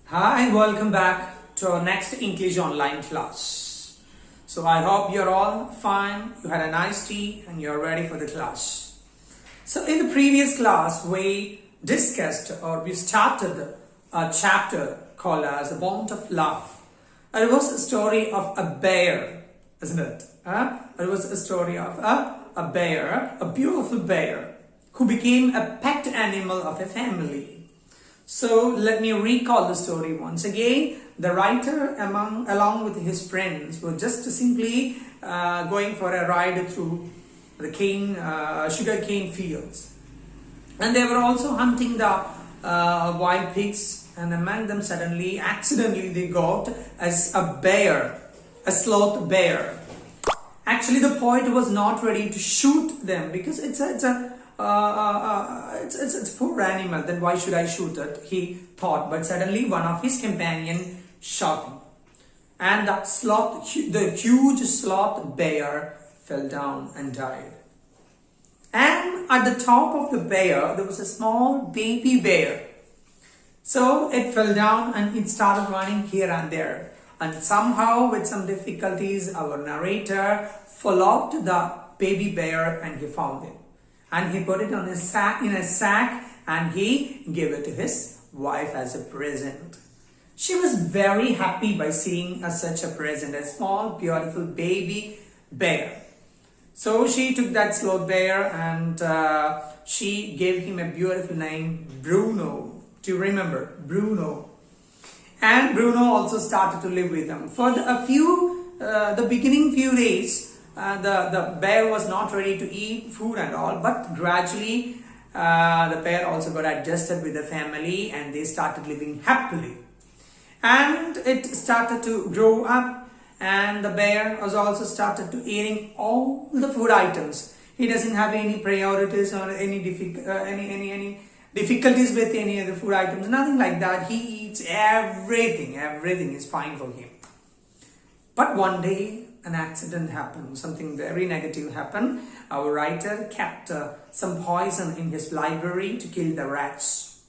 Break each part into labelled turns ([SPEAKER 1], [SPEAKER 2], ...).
[SPEAKER 1] Hi, welcome back to our next English online class. So I hope you're all fine, you had a nice tea and you're ready for the class. So in the previous class, we discussed or we started a chapter called as The Bond of Love. It was a story of a bear, isn't it? It was a story of a bear, a beautiful bear, who became a pet animal of a family. So let me recall the story once again. The writer, along with his friends, were just simply going for a ride through the sugar cane fields, and they were also hunting the wild pigs. And among them, suddenly, accidentally, they got as a bear, a sloth bear. Actually, the poet was not ready to shoot them because it's a poor animal. Then why should I shoot it? He thought. But suddenly, one of his companions shot him, and the huge sloth bear, fell down and died. And at the top of the bear, there was a small baby bear. So it fell down and it started running here and there. And somehow, with some difficulties, our narrator followed the baby bear and he found it. And he put it in a sack and he gave it to his wife as a present. She was very happy by seeing such a present, a small, beautiful baby bear. So she took that sloth bear and she gave him a beautiful name, Bruno. Do you remember? Bruno. And Bruno also started to live with them. For the beginning few days, the bear was not ready to eat food and all, but gradually the bear also got adjusted with the family and they started living happily. And it started to grow up, and the bear was also started to eating all the food items. He doesn't have any priorities or any difficulties with any of the food items, nothing like that. He eats everything. Everything is fine for him. But one day, an accident happened. Something very negative happened. Our writer kept some poison in his library to kill the rats.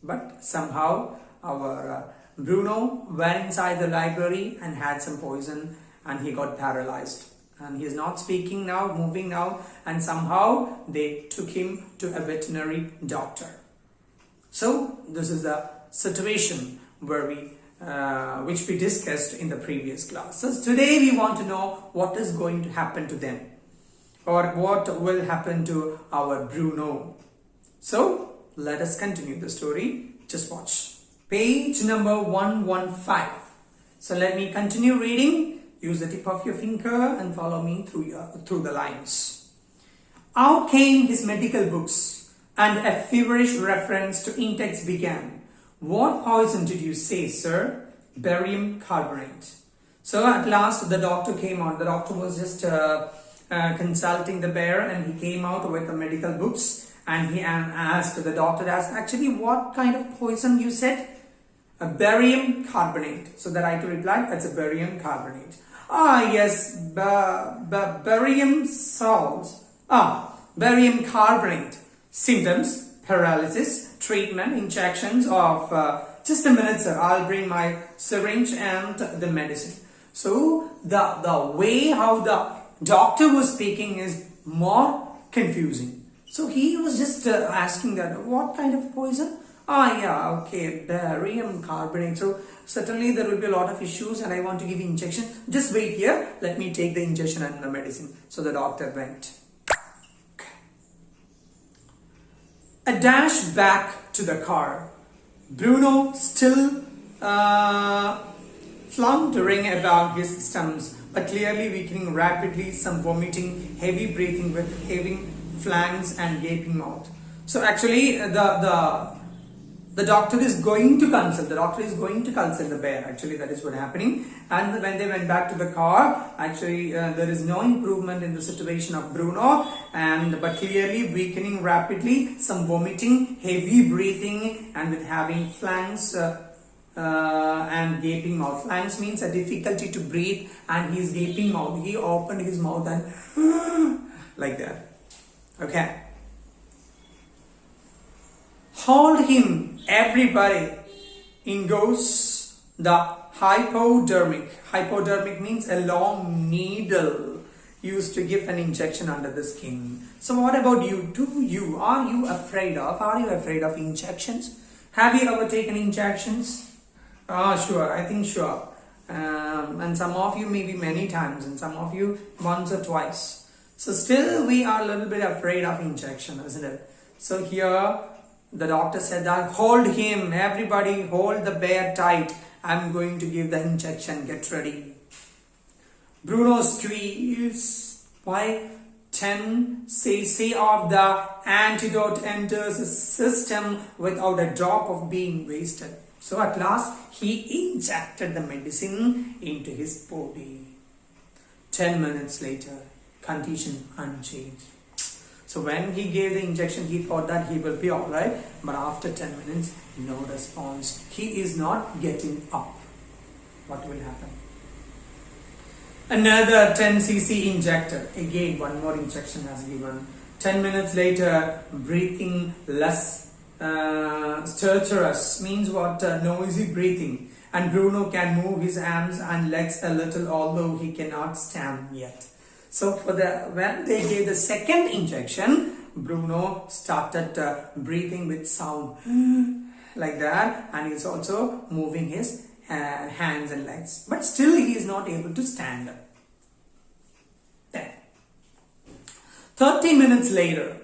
[SPEAKER 1] But somehow, our Bruno went inside the library and had some poison and he got paralyzed. And he is not speaking now, moving now, and somehow they took him to a veterinary doctor. So this is the situation where which we discussed in the previous class. So today we want to know what is going to happen to them, or what will happen to our Bruno. So let us continue the story. Just watch. Page number 115. So let me continue reading. Use the tip of your finger and follow me through the lines. Out came his medical books, and a feverish reference to insects began. What poison did you say, sir? Barium carbonate. So at last the doctor came out. The doctor was just consulting the bear, and he came out with the medical books, and he asked, the doctor asked, actually, what kind of poison you said? A barium carbonate. So the writer replied, that's a barium carbonate. Ah, yes, barium salts. Barium carbonate. Symptoms, paralysis, treatment, injections of, just a minute, sir, I'll bring my syringe and the medicine. So the way how the doctor was speaking is more confusing. So he was just asking that, what kind of poison? Yeah, okay, barium carbonate. So certainly there will be a lot of issues and I want to give injection. Just wait here. Let me take the injection and the medicine. So the doctor went. Okay. A dash back to the car. Bruno still floundering about his stumps, but clearly weakening rapidly, some vomiting, heavy breathing with heavy flanks and gaping mouth. So actually the doctor is going to consult. The doctor is going to consult the bear. Actually, that is what happening. And when they went back to the car, actually there is no improvement in the situation of Bruno, but clearly weakening rapidly, some vomiting, heavy breathing, and with having flanks and gaping mouth. Flanks means a difficulty to breathe, and his gaping mouth. He opened his mouth and like that. Okay. Hold him, everybody, in goes the hypodermic. Hypodermic means a long needle used to give an injection under the skin. So what about you? Are you afraid of injections? Have you ever taken injections? Sure, I think sure. And some of you maybe many times, and some of you once or twice. So still we are a little bit afraid of injection, isn't it? So here the doctor said that hold him, everybody hold the bear tight. I'm going to give the injection, get ready. Bruno squeals. Why? 10 cc of the antidote enters the system without a drop of being wasted. So at last he injected the medicine into his body. 10 minutes later, condition unchanged. So when he gave the injection, he thought that he will be alright, but after 10 minutes, no response. He is not getting up. What will happen? Another 10 cc injected. Again, one more injection has given. 10 minutes later, breathing less stertorous, means what? Noisy breathing. And Bruno can move his arms and legs a little, although he cannot stand yet. So when they gave the second injection, Bruno started breathing with sound like that, and he's also moving his hands and legs, but still he is not able to stand up. Then 30 minutes later,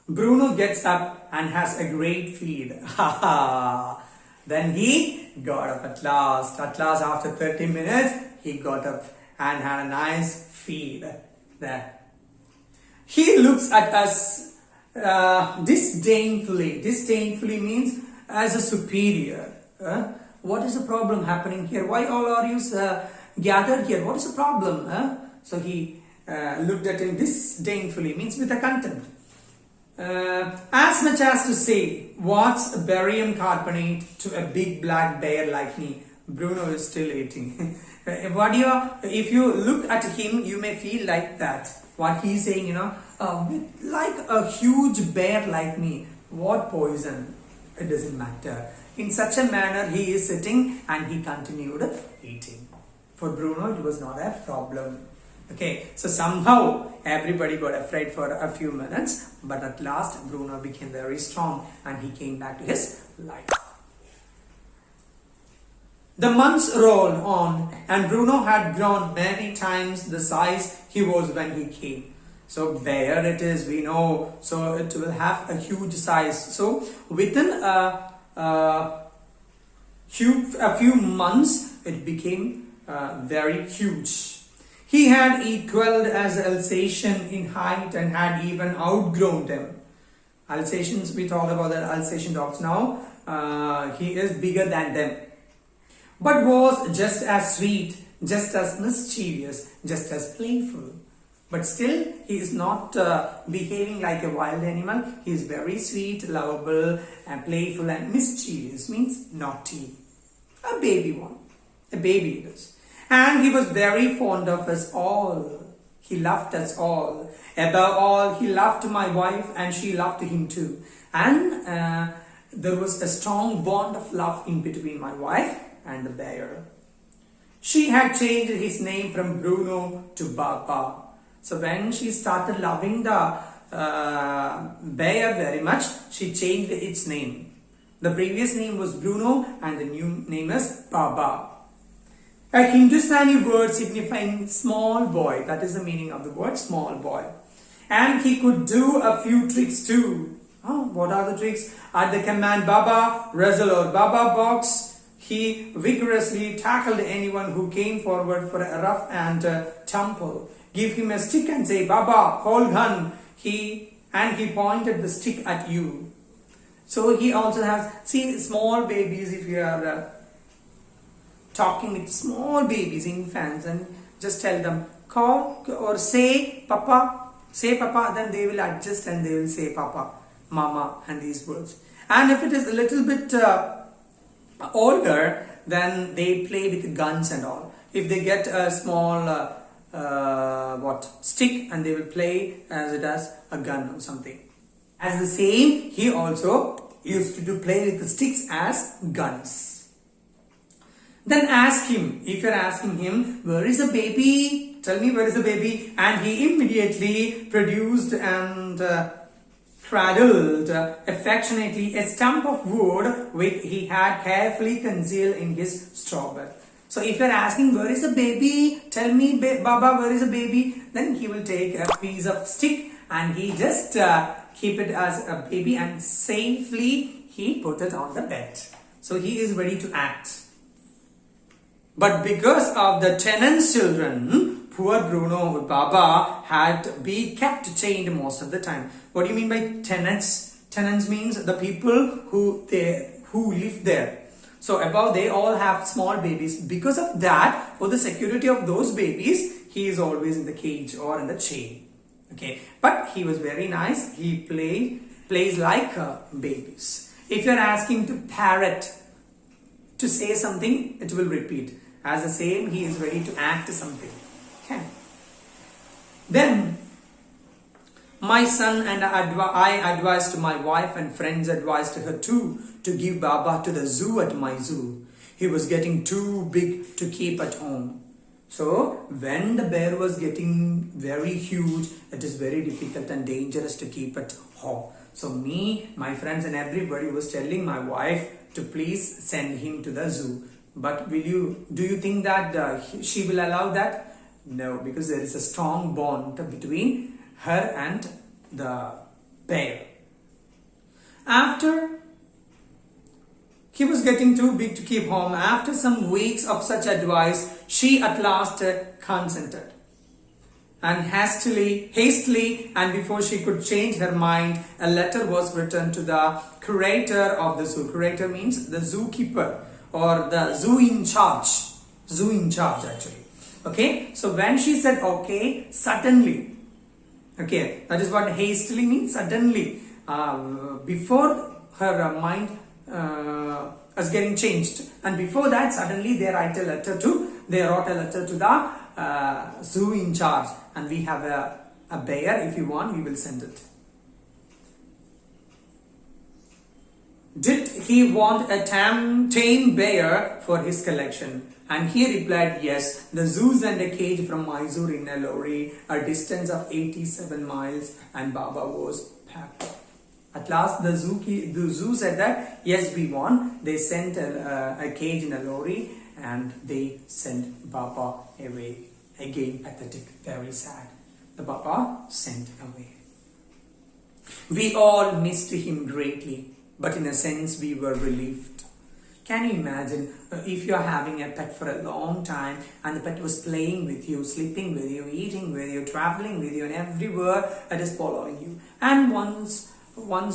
[SPEAKER 1] Bruno gets up and has a great feed. Then he got up at last. At last, after 30 minutes, he got up and had a nice feed there. He looks at us disdainfully. Disdainfully means as a superior. What is the problem happening here? Why all are you gathered here? What is the problem? So he looked at him disdainfully, means with a contempt. As much as to say, what's barium carbonate to a big black bear like me? Bruno is still eating. If you look at him, you may feel like that. What he's saying, like a huge bear like me, what poison? It doesn't matter. In such a manner, he is sitting and he continued eating. For Bruno, it was not a problem. Okay, so somehow everybody got afraid for a few minutes, but at last Bruno became very strong and he came back to his life. The months rolled on and Bruno had grown many times the size he was when he came. So bear it is, we know, so it will have a huge size. So within a few months, it became very huge. He had equaled as Alsatian in height and had even outgrown them. Alsatians, we talked about the Alsatian dogs now. He is bigger than them. But was just as sweet, just as mischievous, just as playful. But still, he is not behaving like a wild animal. He is very sweet, lovable, and playful and mischievous, means naughty. A baby one. A baby it is. And he was very fond of us all. He loved us all. Above all, he loved my wife and she loved him too. And there was a strong bond of love in between my wife and the bear. She had changed his name from Bruno to Baba. So when she started loving the bear very much, she changed its name. The previous name was Bruno and the new name is Baba. A Hindustani word signifying small boy. That is the meaning of the word small boy. And he could do a few tricks too. Oh, what are the tricks? At the command Baba, wrestle or Baba box, he vigorously tackled anyone who came forward for a rough and tumble. Give him a stick and say, Baba, hold gun. He pointed the stick at you. So he also has, see, small babies, if you are talking with small babies, infants, and just tell them, call or say Papa, then they will adjust and they will say Papa, Mama, and these words. And if it is a little bit older, then they play with guns and all. If they get a small stick, and they will play as it as a gun or something. As the same, he also used to play with the sticks as guns. Then ask him, if you're asking him, where is the baby? Tell me where is the baby? And he immediately produced and cradled affectionately a stump of wood which he had carefully concealed in his straw bed. So if you're asking, where is the baby? Tell me, Baba, where is the baby? Then he will take a piece of stick and he just keep it as a baby and safely he put it on the bed. So he is ready to act. But because of the tenant's children, poor Bruno Baba had to be kept chained most of the time. What do you mean by tenants? Tenants means the people who live there. So above they all have small babies. Because of that, for the security of those babies, he is always in the cage or in the chain. Okay, but he was very nice. He plays like babies. If you're asking to parrot to say something, it will repeat. As the same, he is ready to act something. Okay. Then, my son and I advised my wife and friends advised her too to give Baba to the zoo at my zoo. He was getting too big to keep at home. So, when the bear was getting very huge, it is very difficult and dangerous to keep at home. So, me, my friends and everybody was telling my wife to please send him to the zoo. But do you think that she will allow that? No, because there is a strong bond between her and the bear. After he was getting too big to keep home, after some weeks of such advice, she at last consented. And hastily, and before she could change her mind, a letter was written to the curator of the zoo. Curator means the zookeeper or the zoo in charge. Zoo in charge actually. Okay, so when she said okay, suddenly, okay, that is what hastily means, suddenly, before her mind was getting changed, and before that suddenly they wrote a letter to the zoo in charge, and we have a bear. If you want, we will send it. Did he want a tame bear for his collection? And he replied, yes. The zoo sent a cage from Mysore in a lorry, a distance of 87 miles, and Baba was packed. At last, the zoo said that, yes, we want. They sent a cage in a lorry, and they sent Baba away. Again, pathetic, very sad. The Baba sent away. We all missed him greatly, but in a sense, we were relieved. Can you imagine if you are having a pet for a long time and the pet was playing with you, sleeping with you, eating with you, traveling with you, and everywhere it is following you. And once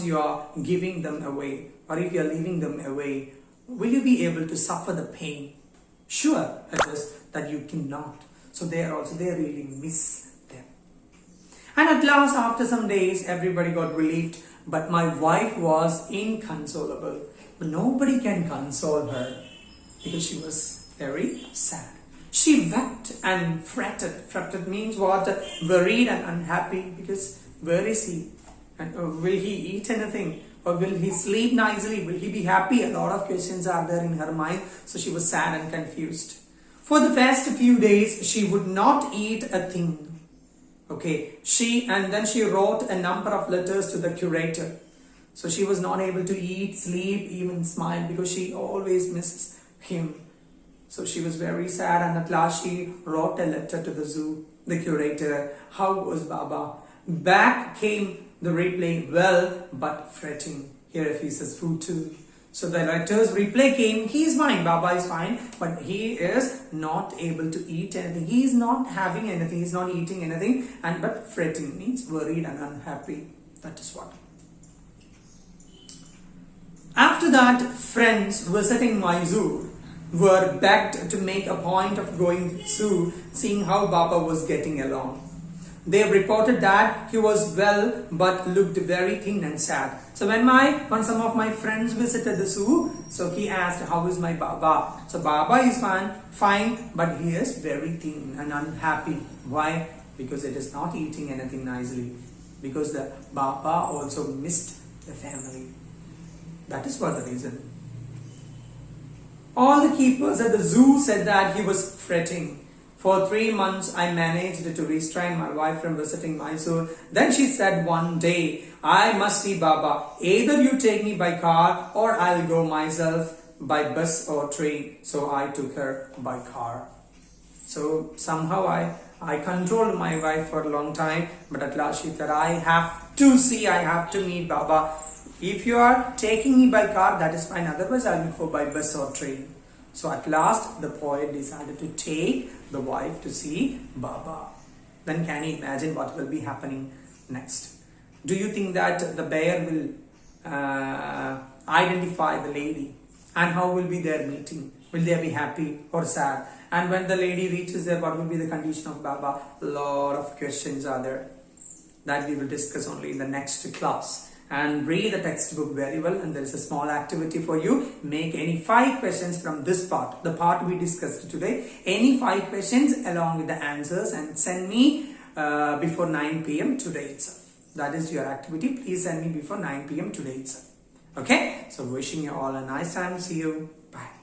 [SPEAKER 1] you are giving them away, or if you are leaving them away, will you be able to suffer the pain? Sure, it is that you cannot. So they really miss them. And at last, after some days, everybody got relieved, but my wife was inconsolable. But nobody can console her because she was very sad. She wept and fretted. Fretted means what? Worried and unhappy, because where is he? And will he eat anything? Or will he sleep nicely? Will he be happy? A lot of questions are there in her mind. So she was sad and confused. For the first few days, she would not eat a thing. Okay. And then she wrote a number of letters to the curator. So she was not able to eat, sleep, even smile, because she always misses him. So she was very sad, and at last she wrote a letter to the zoo, the curator. How was Baba? Back came the reply, well, but fretting. He refuses food too. So the letter's reply came, he is fine, Baba is fine, but he is not able to eat anything. He is not having anything, he is not eating anything, but fretting means worried and unhappy. That is what. After that, friends visiting Mysore were begged to make a point of going to seeing how Baba was getting along. They reported that he was well but looked very thin and sad. So when some of my friends visited the zoo, so he asked, how is my Baba? So Baba is fine, but he is very thin and unhappy. Why? Because it is not eating anything nicely. Because the Baba also missed the family. That is what the reason. All the keepers at the zoo said that he was fretting. For 3 months, I managed to restrain my wife from visiting Mysore. Then she said one day, I must see Baba. Either you take me by car or I'll go myself by bus or train. So I took her by car. So somehow I controlled my wife for a long time, but at last she said, I have to meet Baba. If you are taking me by car, that is fine. Otherwise, I will go by bus or train. So at last, the poet decided to take the wife to see Baba. Then can you imagine what will be happening next? Do you think that the bear will identify the lady? And how will be their meeting? Will they be happy or sad? And when the lady reaches there, what will be the condition of Baba? A lot of questions are there that we will discuss only in the next class. And read the textbook very well, and there is a small activity for you. Make any 5 questions from this part, the part we discussed today. Any 5 questions along with the answers, and send me before 9 p.m. today itself. That is your activity. Please send me before 9 p.m. today itself. Okay? So wishing you all a nice time. See you. Bye.